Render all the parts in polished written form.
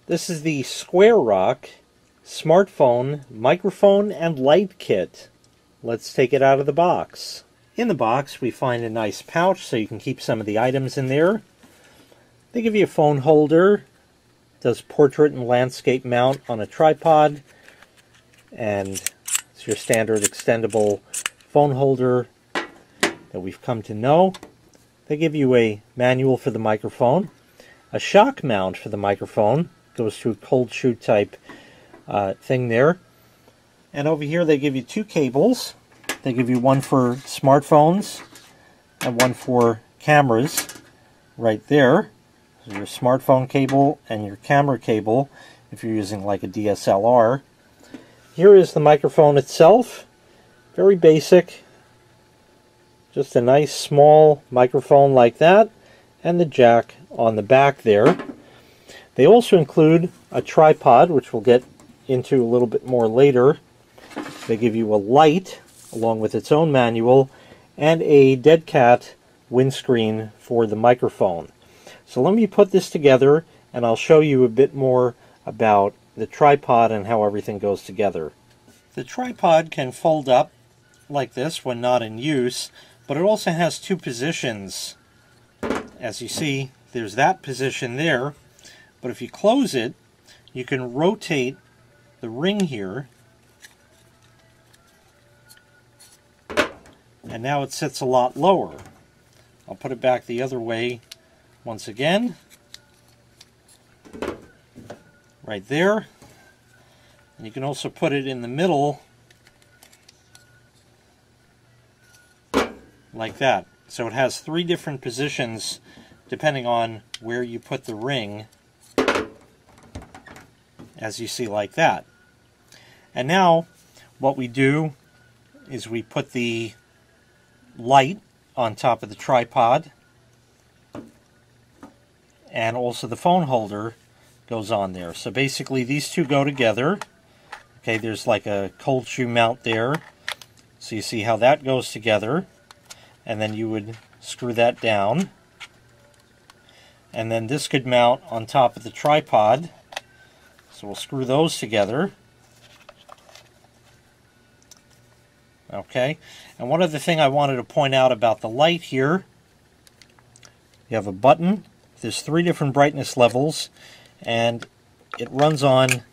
This is the SquareRock smartphone microphone and light kit. Let's take it out of the box. In the box we find a nice pouch so you can keep some of the items in there. They give you a phone holder, does portrait and landscape mount on a tripod, and it's your standard extendable phone holder that we've come to know. They give you a manual for the microphone, a shock mount for the microphone, goes to a cold shoe type thing there. And over here they give you two cables. They give you one for smartphones and one for cameras right there. So your smartphone cable and your camera cable if you're using like a DSLR. Here is the microphone itself. Very basic. Just a nice small microphone like that, and the jack on the back there. They also include a tripod, which we'll get into a little bit more later. They give you a light along with its own manual and a dead cat windscreen for the microphone. So let me put this together and I'll show you a bit more about the tripod and how everything goes together. The tripod can fold up like this when not in use, but it also has two positions. As you see, there's that position there, but if you close it, you can rotate the ring here, and now it sits a lot lower. I'll put it back the other way once again, right there. And you can also put it in the middle like that. So it has three different positions depending on where you put the ring, as you see like that. And now what we do is we put the light on top of the tripod, and also the phone holder goes on there. So basically these two go together. Okay, there's like a cold shoe mount there. So you see how that goes together. And then you would screw that down. And then this could mount on top of the tripod. So we'll screw those together. Okay, and one other thing I wanted to point out about the light here, you have a button. There's three different brightness levels, and it runs on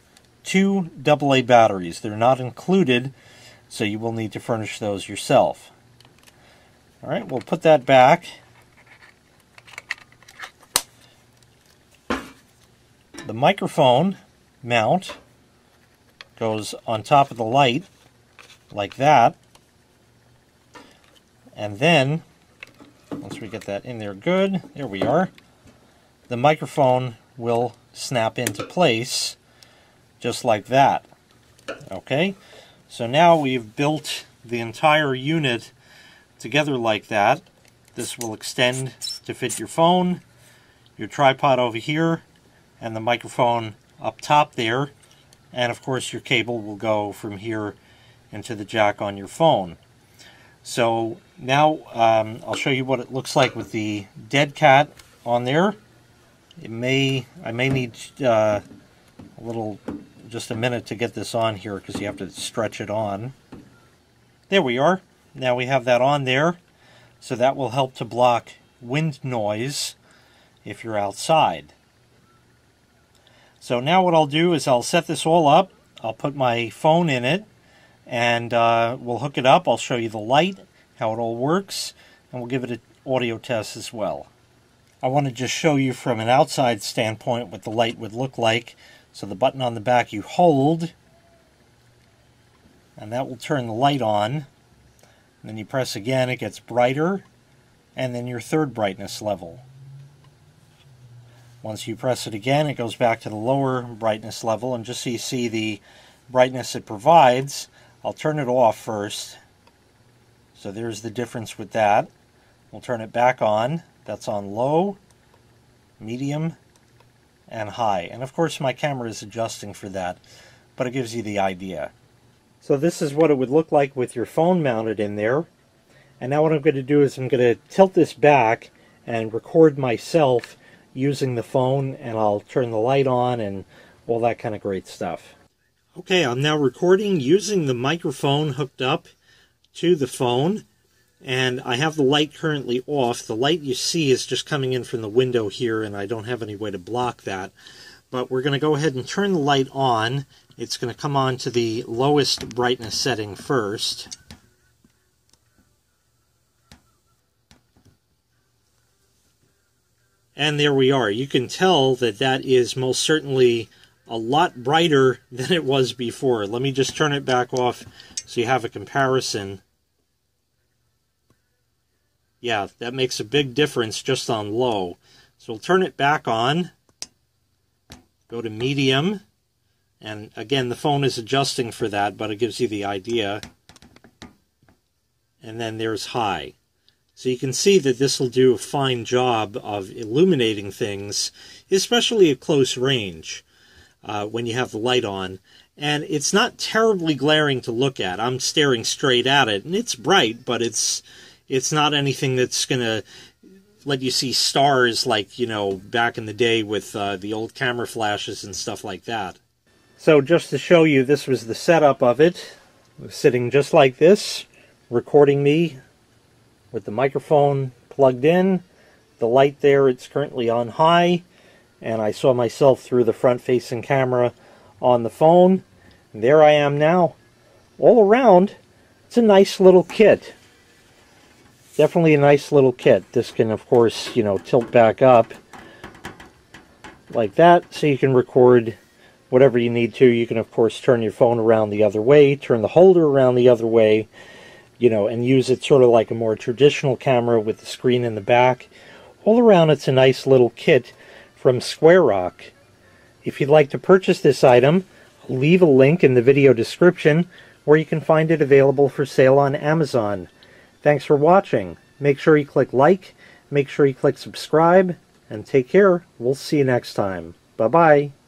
2 AA batteries. They're not included, so you will need to furnish those yourself. Alright, we'll put that back. The microphone mount goes on top of the light, like that. And then, once we get that in there good, there we are, the microphone will snap into place, just like that. Okay, so now we've built the entire unit together like that. This will extend to fit your phone, your tripod over here, and the microphone up top there, and of course your cable will go from here into the jack on your phone. So now I'll show you what it looks like with the dead cat on there. I may need just a minute to get this on here because you have to stretch it on. There we are. Now we have that on there, so that will help to block wind noise if you're outside. So now what I'll do is I'll set this all up. I'll put my phone in it, and we'll hook it up. I'll show you the light, how it all works, and we'll give it an audio test as well. I want to just show you from an outside standpoint what the light would look like. So the button on the back you hold, and that will turn the light on. And then you press again, it gets brighter, and then your third brightness level. Once you press it again, it goes back to the lower brightness level, and just so you see the brightness it provides, I'll turn it off first. So there's the difference with that. We'll turn it back on. That's on low, medium, and high. And of course my camera is adjusting for that, but it gives you the idea. So this is what it would look like with your phone mounted in there. And now what I'm going to do is I'm going to tilt this back and record myself using the phone, and I'll turn the light on and all that kind of great stuff. Okay, I'm now recording using the microphone hooked up to the phone, and I have the light currently off. The light you see is just coming in from the window here, and I don't have any way to block that. But we're going to go ahead and turn the light on. It's going to come on to the lowest brightness setting first. And there we are. You can tell that that is most certainly a lot brighter than it was before. Let me just turn it back off so you have a comparison. Yeah, that makes a big difference just on low. So we'll turn it back on. Go to medium. And again, the phone is adjusting for that, but it gives you the idea. And then there's high. So you can see that this will do a fine job of illuminating things, especially at close range when you have the light on. And it's not terribly glaring to look at. I'm staring straight at it, and it's bright, but it's not anything that's going to let you see stars like, you know, back in the day with the old camera flashes and stuff like that. So just to show you, this was the setup of it. It was sitting just like this, recording me with the microphone plugged in, the light there, it's currently on high, and I saw myself through the front-facing camera on the phone. And there I am now. All around, it's a nice little kit. Definitely a nice little kit. This can, of course, you know, tilt back up like that, so you can record whatever you need to. You can, of course, turn your phone around the other way, turn the holder around the other way, you know, and use it sort of like a more traditional camera with the screen in the back. All around, it's a nice little kit from Square Rock. If you'd like to purchase this item, I'll leave a link in the video description where you can find it available for sale on Amazon. Thanks for watching. Make sure you click like, make sure you click subscribe, and take care. We'll see you next time. Bye-bye.